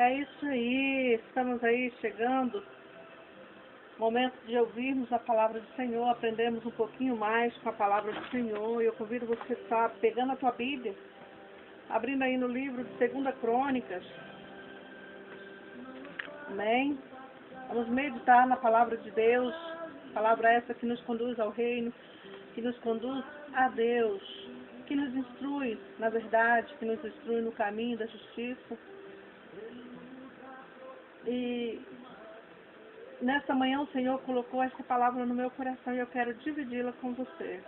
É isso aí, estamos aí chegando, momento de ouvirmos a palavra do Senhor, aprendermos um pouquinho mais com a palavra do Senhor. E eu convido você a estar pegando a tua Bíblia, abrindo aí no livro de 2 Crônicas. Amém? Vamos meditar na palavra de Deus, palavra essa que nos conduz ao reino, que nos conduz a Deus, que nos instrui na verdade, que nos instrui no caminho da justiça. E nesta manhã o Senhor colocou esta palavra no meu coração e eu quero dividi-la com você.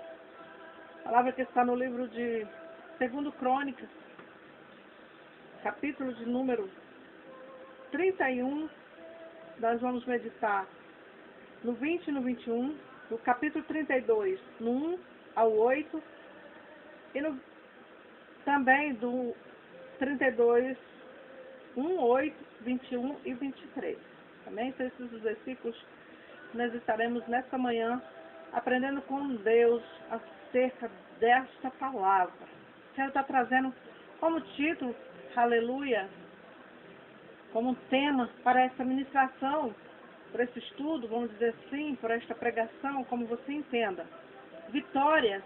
A palavra que está no livro de 2 Crônicas, capítulo de número 31, nós vamos meditar no 20 e no 21, no capítulo 32, no 1 ao 8, e também do 32, 1, 8, 21 e 23. Também são esses os versículos que nós estaremos nesta manhã aprendendo com Deus acerca desta palavra. Quero estar trazendo como título, aleluia, como tema para essa ministração, para esse estudo, vamos dizer assim, para esta pregação, como você entenda. Vitórias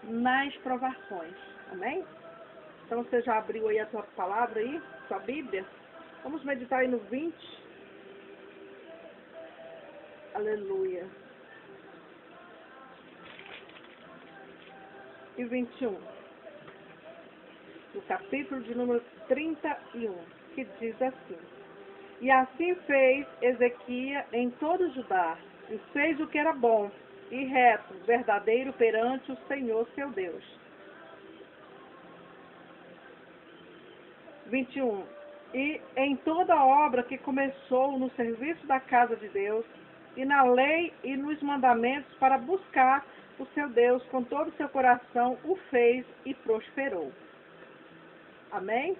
nas provações. Amém? Então você já abriu aí a tua palavra aí, sua Bíblia? Vamos meditar aí no 20. Aleluia. E 21. No capítulo de número 31, que diz assim: E assim fez Ezequias em todo Judá, e fez o que era bom e reto, verdadeiro perante o Senhor seu Deus. 21. E em toda a obra que começou no serviço da casa de Deus, e na lei e nos mandamentos para buscar o seu Deus com todo o seu coração, o fez e prosperou. Amém?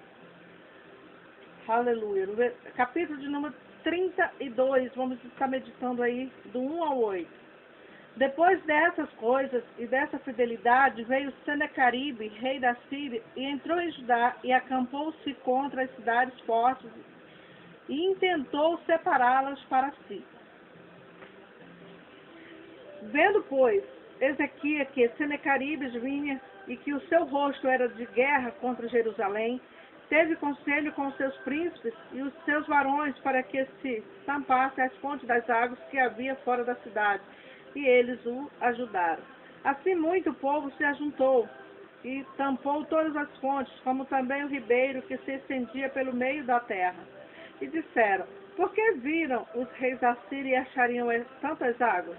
Aleluia. No capítulo de número 32, vamos estar meditando aí do 1 ao 8. Depois dessas coisas e dessa fidelidade, veio Senaqueribe, rei da Síria, e entrou em Judá e acampou-se contra as cidades fortes e intentou separá-las para si. Vendo, pois, Ezequias que Senaqueribe vinha e que o seu rosto era de guerra contra Jerusalém, teve conselho com os seus príncipes e os seus varões para que se tampassem as fontes das águas que havia fora da cidade, e eles o ajudaram. Assim muito povo se ajuntou e tampou todas as fontes, como também o ribeiro que se estendia pelo meio da terra. E disseram: Por que viram os reis da Síria e achariam tantas águas?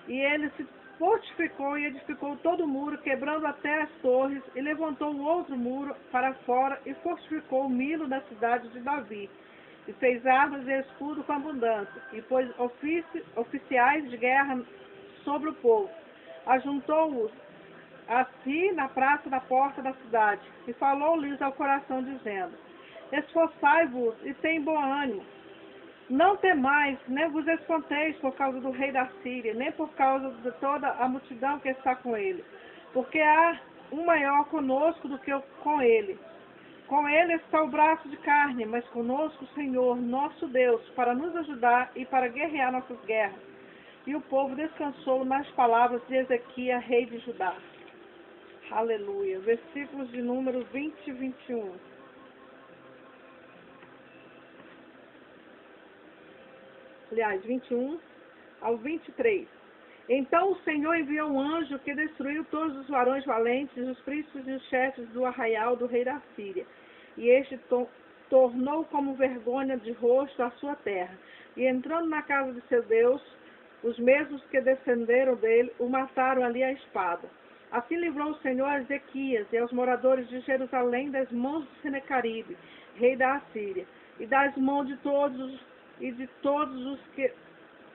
E ele se fortificou e edificou todo o muro, quebrando até as torres, e levantou um outro muro para fora e fortificou o Milo da cidade de Davi. E fez armas e escudo com abundância, e pôs oficiais de guerra sobre o povo. Ajuntou-os a si na praça da porta da cidade, e falou-lhes ao coração, dizendo: Esforçai-vos e tem bom ânimo. Não temais, nem vos espanteis por causa do rei da Síria, nem por causa de toda a multidão que está com ele, porque há um maior conosco do que com ele. Com ele está o braço de carne, mas conosco o Senhor, nosso Deus, para nos ajudar e para guerrear nossas guerras. E o povo descansou nas palavras de Ezequias, rei de Judá. Aleluia. Versículos de número 20 e 21. Aliás, 21 ao 23. Então o Senhor enviou um anjo que destruiu todos os varões valentes, os príncipes e os chefes do arraial do rei da Síria. E este tornou como vergonha de rosto a sua terra. E entrando na casa de seu Deus, os mesmos que descenderam dele o mataram ali à espada. Assim livrou o Senhor a Ezequias e aos moradores de Jerusalém das mãos de Senaqueribe, rei da Assíria, e das mãos de todos os que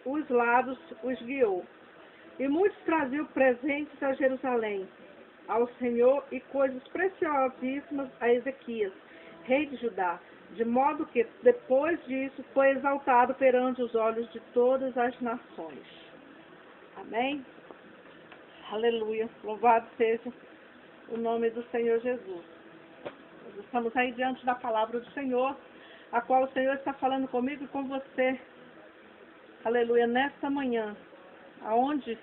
os lados os guiou. E muitos traziam presentes a Jerusalém, ao Senhor, e coisas preciosíssimas a Ezequias, rei de Judá, de modo que, depois disso, foi exaltado perante os olhos de todas as nações. Amém? Aleluia. Louvado seja o nome do Senhor Jesus. Estamos aí diante da palavra do Senhor, a qual o Senhor está falando comigo e com você. Aleluia, nesta manhã, aonde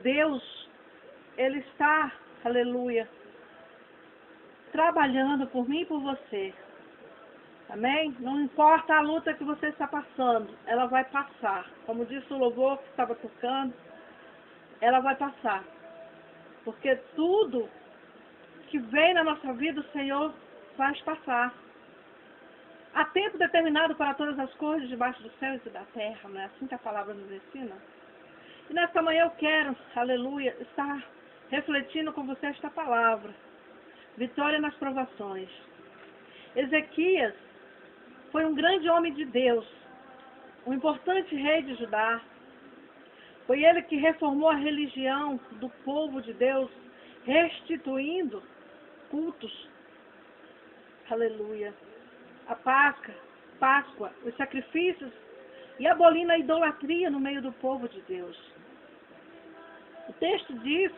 Deus, Ele está, aleluia, trabalhando por mim e por você. Amém? Não importa a luta que você está passando, ela vai passar. Como disse o louvor que estava tocando, ela vai passar. Porque tudo que vem na nossa vida, o Senhor faz passar. Há tempo determinado para todas as coisas debaixo do céu e da terra, não é assim que a palavra nos ensina? E nesta manhã eu quero, aleluia, estar refletindo com você esta palavra. Vitória nas provações. Ezequias foi um grande homem de Deus, um importante rei de Judá. Foi ele que reformou a religião do povo de Deus, restituindo cultos. Aleluia. A Páscoa, os sacrifícios e abolindo a idolatria no meio do povo de Deus. O texto diz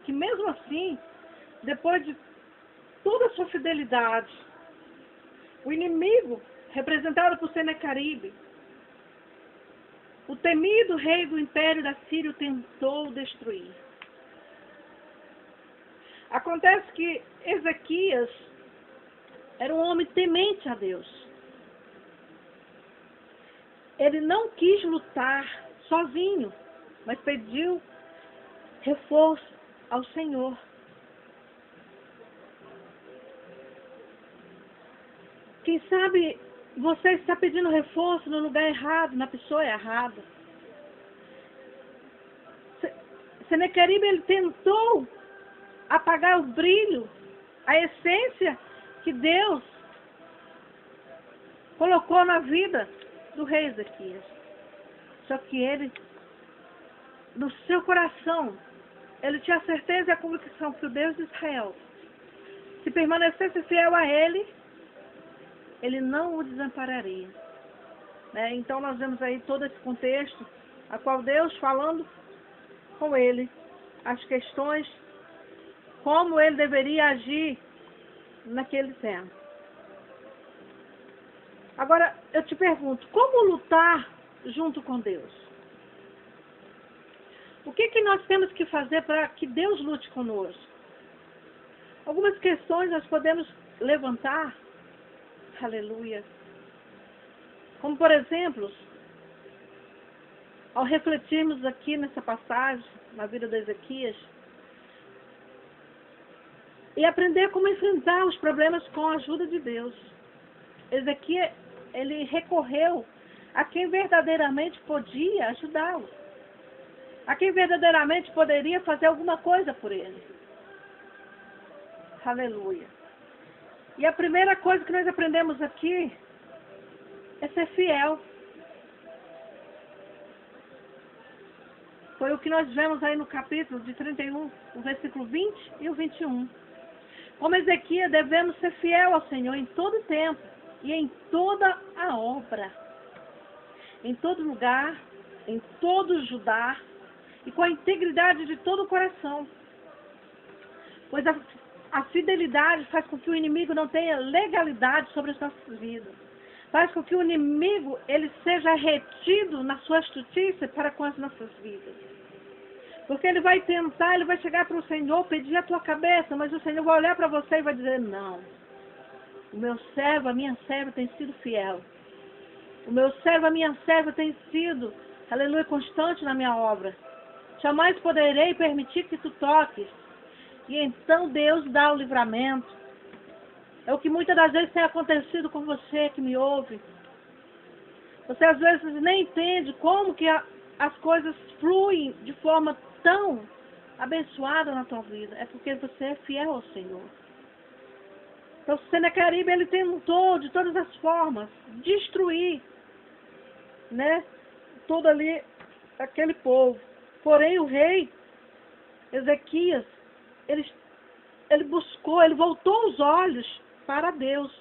que mesmo assim, depois de toda a sua fidelidade, o inimigo, representado por Senequeribe, o temido rei do império da Síria, tentou destruir. Acontece que Ezequias era um homem temente a Deus. Ele não quis lutar sozinho, mas pediu reforço ao Senhor. Quem sabe você está pedindo reforço no lugar errado, na pessoa errada. Senequeribe, ele tentou apagar o brilho, a essência que Deus colocou na vida do rei Ezequias. Só que ele, no seu coração, ele tinha a certeza e a convicção que o Deus de Israel, se permanecesse fiel a ele, ele não o desampararia. Né? Então nós vemos aí todo esse contexto, a qual Deus falando com ele, as questões, como ele deveria agir naquele tempo. Agora, eu te pergunto, como lutar junto com Deus? O que nós temos que fazer para que Deus lute conosco? Algumas questões nós podemos levantar, aleluia. Como, por exemplo, ao refletirmos aqui nessa passagem, na vida de Ezequias, e aprender como enfrentar os problemas com a ajuda de Deus. Ezequias, ele recorreu a quem verdadeiramente podia ajudá-lo, a quem verdadeiramente poderia fazer alguma coisa por ele. Aleluia. E a primeira coisa que nós aprendemos aqui é ser fiel. Foi o que nós vemos aí no capítulo de 31, o versículo 20 e o 21. Como Ezequias, devemos ser fiel ao Senhor em todo tempo e em toda a obra, em todo lugar, em todo Judá e com a integridade de todo o coração. Pois a fidelidade faz com que o inimigo não tenha legalidade sobre as nossas vidas. Faz com que o inimigo ele seja retido na sua justiça para com as nossas vidas. Porque ele vai tentar, ele vai chegar para o Senhor, pedir a tua cabeça, mas o Senhor vai olhar para você e vai dizer, não. O meu servo, a minha serva tem sido fiel. O meu servo, a minha serva tem sido, aleluia, constante na minha obra. Jamais poderei permitir que tu toques. E então Deus dá o livramento. É o que muitas das vezes tem acontecido com você que me ouve. Você às vezes nem entende como que as coisas fluem de forma tão abençoada na tua vida. É porque você é fiel ao Senhor. Então, Senequeribe, ele tentou de todas as formas destruir, né, todo ali aquele povo. Porém, o rei Ezequias, ele buscou, ele voltou os olhos para Deus.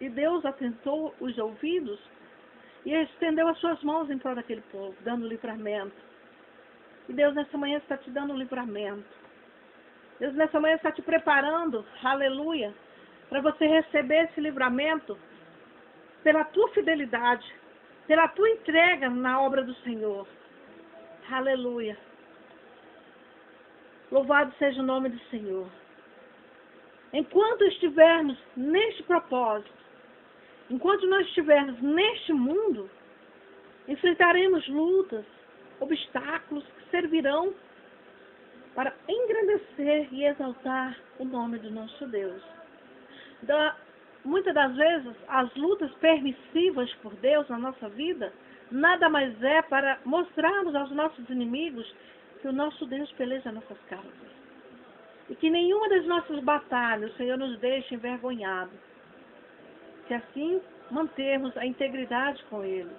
E Deus atentou os ouvidos e estendeu as suas mãos em prol daquele povo, dando livramento. E Deus nessa manhã está te dando livramento. Deus nessa manhã está te preparando, aleluia, para você receber esse livramento pela tua fidelidade, pela tua entrega na obra do Senhor. Aleluia. Louvado seja o nome do Senhor. Enquanto estivermos neste propósito, enquanto nós estivermos neste mundo, enfrentaremos lutas, obstáculos que servirão para engrandecer e exaltar o nome do nosso Deus. Muitas das vezes, as lutas permissivas por Deus na nossa vida, nada mais é para mostrarmos aos nossos inimigos que o nosso Deus peleja nossas causas. E que nenhuma das nossas batalhas o Senhor nos deixe envergonhado. Que assim mantermos a integridade com Ele.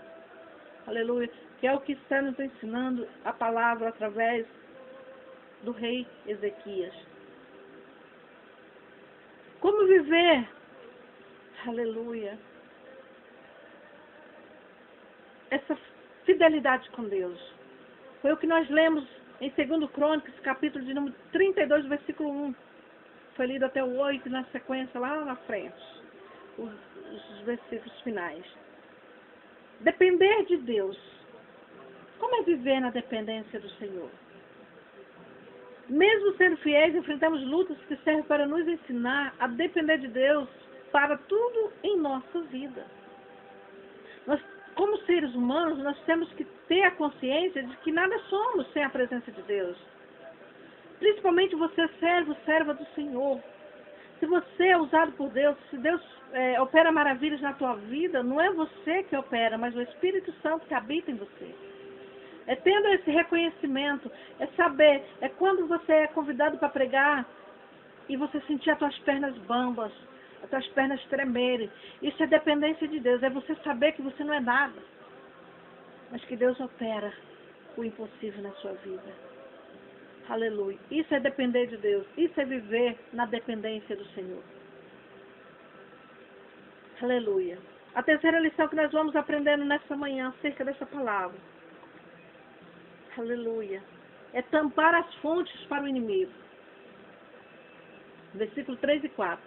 Aleluia. Que é o que está nos ensinando a palavra através do rei Ezequias. Como viver? Aleluia. Essa fidelidade com Deus. Foi o que nós lemos em 2 Crônicas, capítulo de número 32, versículo 1. Foi lido até o 8 na sequência lá na frente. Os versículos finais. Depender de Deus. Como é viver na dependência do Senhor? Mesmo sendo fiéis, enfrentamos lutas que servem para nos ensinar a depender de Deus para tudo em nossa vida. Nós, como seres humanos, nós temos que ter a consciência de que nada somos sem a presença de Deus. Principalmente você, serva do Senhor. Se você é usado por Deus, se Deus opera maravilhas na tua vida, não é você que opera, mas o Espírito Santo que habita em você. É tendo esse reconhecimento, é saber, é quando você é convidado para pregar e você sentir as tuas pernas bambas, as tuas pernas tremerem. Isso é dependência de Deus, é você saber que você não é nada, mas que Deus opera o impossível na sua vida. Aleluia. Isso é depender de Deus, isso é viver na dependência do Senhor. Aleluia. A terceira lição que nós vamos aprendendo nessa manhã acerca dessa palavra. Aleluia. É tampar as fontes para o inimigo. Versículo 3 e 4.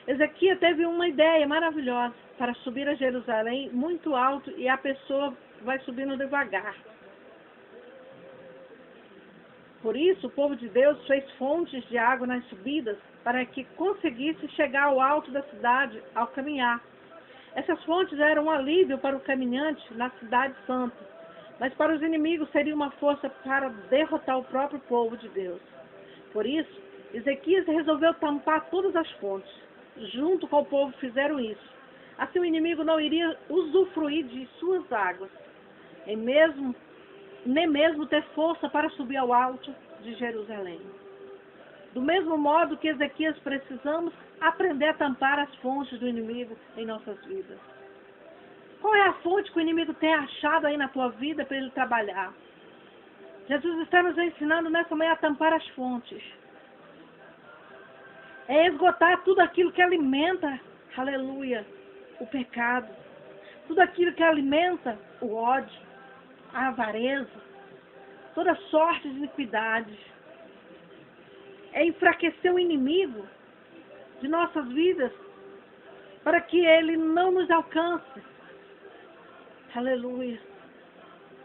Ezequias teve uma ideia maravilhosa para subir a Jerusalém muito alto e a pessoa vai subindo devagar. Por isso, o povo de Deus fez fontes de água nas subidas para que conseguisse chegar ao alto da cidade ao caminhar. Essas fontes eram um alívio para o caminhante na cidade santa. Mas para os inimigos seria uma força para derrotar o próprio povo de Deus. Por isso, Ezequias resolveu tampar todas as fontes. Junto com o povo fizeram isso. Assim o inimigo não iria usufruir de suas águas, nem mesmo ter força para subir ao alto de Jerusalém. Do mesmo modo que Ezequias, precisamos aprender a tampar as fontes do inimigo em nossas vidas. Qual é a fonte que o inimigo tem achado aí na tua vida para ele trabalhar? Jesus está nos ensinando nessa manhã a tampar as fontes. É esgotar tudo aquilo que alimenta, aleluia, o pecado. Tudo aquilo que alimenta o ódio, a avareza, toda sorte de iniquidades. É enfraquecer o inimigo de nossas vidas para que ele não nos alcance. Aleluia.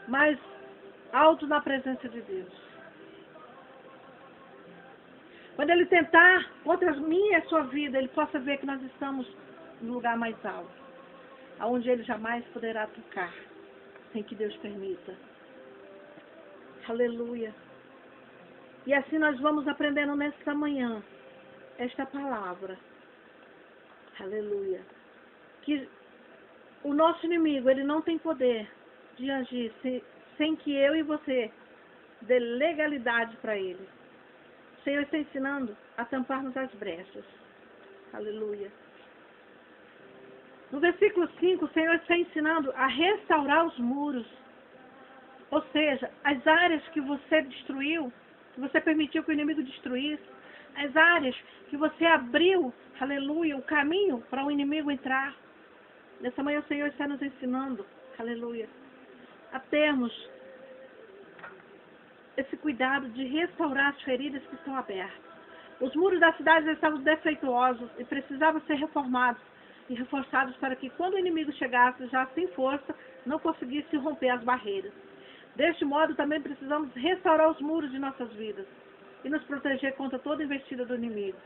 Mas alto na presença de Deus. Quando ele tentar contra mim e a sua vida, ele possa ver que nós estamos no lugar mais alto, aonde ele jamais poderá tocar, sem que Deus permita. Aleluia. E assim nós vamos aprendendo nesta manhã esta palavra. Aleluia. Que o nosso inimigo, ele não tem poder de agir sem que eu e você dê legalidade para ele. O Senhor está ensinando a tamparmos as brechas. Aleluia. No versículo 5, o Senhor está ensinando a restaurar os muros. Ou seja, as áreas que você destruiu, que você permitiu que o inimigo destruísse, as áreas que você abriu, aleluia, o caminho para o inimigo entrar. Nessa manhã o Senhor está nos ensinando, aleluia, a termos esse cuidado de restaurar as feridas que estão abertas. Os muros da cidade estavam defeituosos e precisavam ser reformados e reforçados para que, quando o inimigo chegasse, já sem força, não conseguisse romper as barreiras. Deste modo, também precisamos restaurar os muros de nossas vidas e nos proteger contra toda investida do inimigo.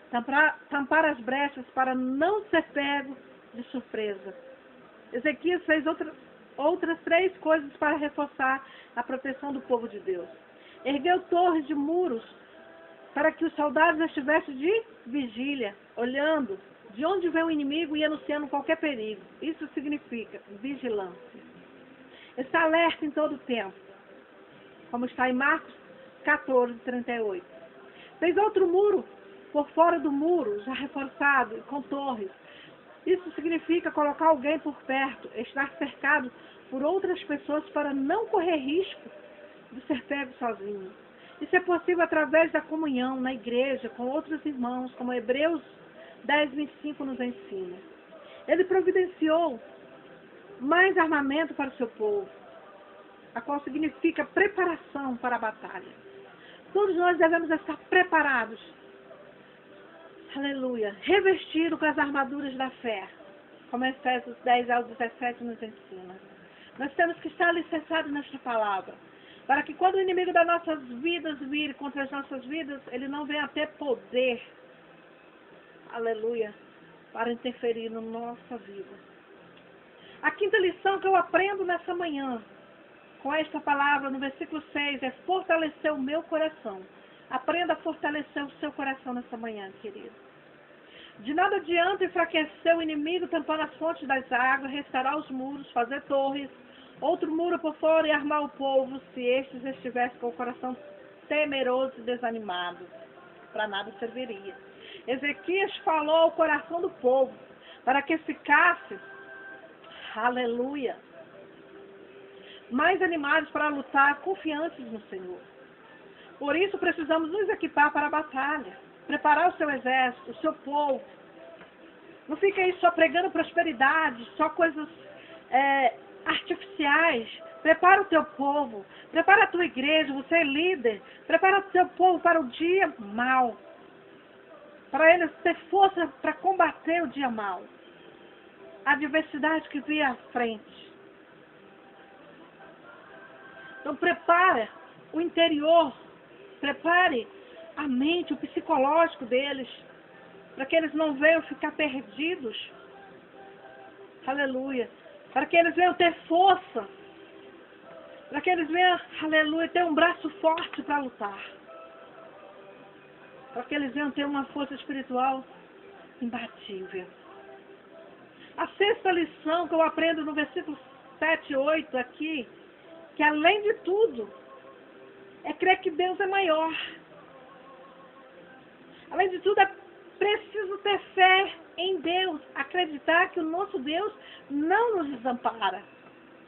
Tampar as brechas para não ser pego de surpresa. Ezequias fez outras 3 coisas para reforçar a proteção do povo de Deus. Ergueu torres de muros para que os soldados estivessem de vigília, olhando de onde vem o inimigo e anunciando qualquer perigo. Isso significa vigilância. Está alerta em todo o tempo, como está em Marcos 14, 38. Fez outro muro por fora do muro, já reforçado e com torres. Isso significa colocar alguém por perto, estar cercado por outras pessoas para não correr risco de ser pego sozinho. Isso é possível através da comunhão na igreja com outros irmãos, como Hebreus 10, 25 nos ensina. Ele providenciou mais armamento para o seu povo, a qual significa preparação para a batalha. Todos nós devemos estar preparados, aleluia, revestido com as armaduras da fé, como Efésios 10 ao 17 nos ensina. Nós temos que estar alicerçados nesta palavra, para que quando o inimigo das nossas vidas vir contra as nossas vidas, ele não venha ter poder, aleluia, para interferir na nossa vida. A quinta lição que eu aprendo nessa manhã, com esta palavra no versículo 6, é fortalecer o meu coração. Aprenda a fortalecer o seu coração nessa manhã, querido. De nada adianta enfraquecer o inimigo, tampando as fontes das águas, restaurar os muros, fazer torres, outro muro por fora e armar o povo, se estes estivessem com o coração temeroso e desanimado. Para nada serviria. Ezequias falou ao coração do povo, para que ficasse, aleluia, mais animados para lutar, confiantes no Senhor. Por isso precisamos nos equipar para a batalha, preparar o seu exército, o seu povo. Não fique aí só pregando prosperidade, só coisas artificiais. Prepara o teu povo, prepara a tua igreja, você é líder, prepara o teu povo para o dia mau, para eles ter força para combater o dia mau, a adversidade que vem à frente. Então prepara o interior, prepare a mente, o psicológico deles, para que eles não venham ficar perdidos. Aleluia. Para que eles venham ter força. Para que eles venham, aleluia, ter um braço forte para lutar. Para que eles venham ter uma força espiritual imbatível. A sexta lição que eu aprendo no versículo 7 e 8 aqui, que além de tudo, é crer que Deus é maior. Além de tudo, é preciso ter fé em Deus, acreditar que o nosso Deus não nos desampara.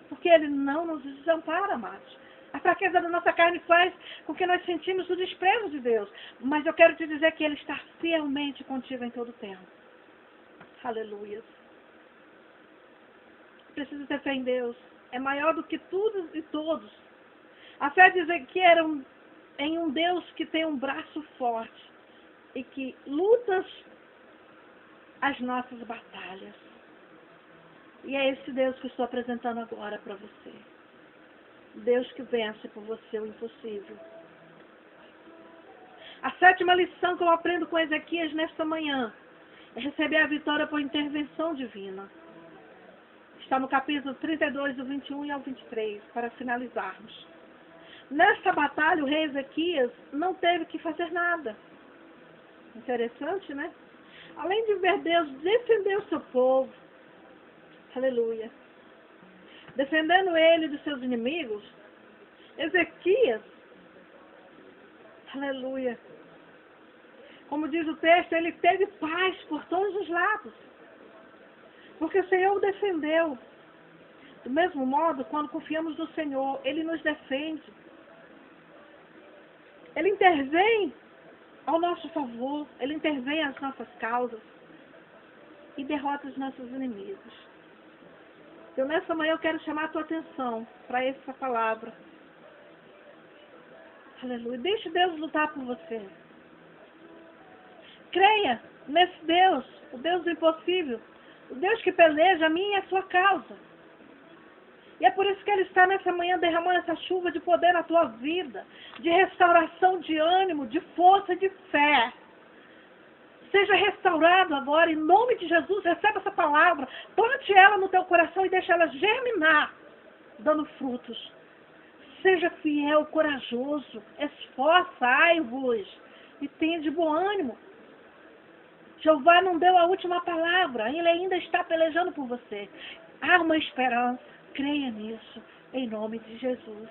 Porque Ele não nos desampara, amados. A fraqueza da nossa carne faz com que nós sentimos o desprezo de Deus. Mas eu quero te dizer que Ele está fielmente contigo em todo o tempo. Aleluia. Preciso ter fé em Deus. É maior do que tudo e todos. A fé diz que era em um Deus que tem um braço forte e que luta as nossas batalhas. E é esse Deus que eu estou apresentando agora para você. Deus que vence por você o impossível. A sétima lição que eu aprendo com Ezequias nesta manhã é receber a vitória por intervenção divina. Está no capítulo 32, do 21 ao 23, para finalizarmos. Nesta batalha, o rei Ezequias não teve que fazer nada. Interessante, né? Além de ver Deus defender o seu povo, aleluia, defendendo ele dos seus inimigos, Ezequias, aleluia, como diz o texto, ele teve paz por todos os lados, porque o Senhor o defendeu. Do mesmo modo, quando confiamos no Senhor, Ele nos defende. Ele intervém ao nosso favor, Ele intervém às nossas causas e derrota os nossos inimigos. Então, nessa manhã, eu quero chamar a tua atenção para essa palavra. Aleluia. Deixe Deus lutar por você. Creia nesse Deus, o Deus do impossível, o Deus que peleja a minha e a sua causa. E é por isso que Ele está nessa manhã derramando essa chuva de poder na tua vida, de restauração de ânimo, de força, de fé. Seja restaurado agora, em nome de Jesus, receba essa palavra, plante ela no teu coração e deixa ela germinar, dando frutos. Seja fiel, corajoso, esforçai-vos e tenha de bom ânimo. Jeová não deu a última palavra, Ele ainda está pelejando por você. Há uma esperança, creia nisso, em nome de Jesus.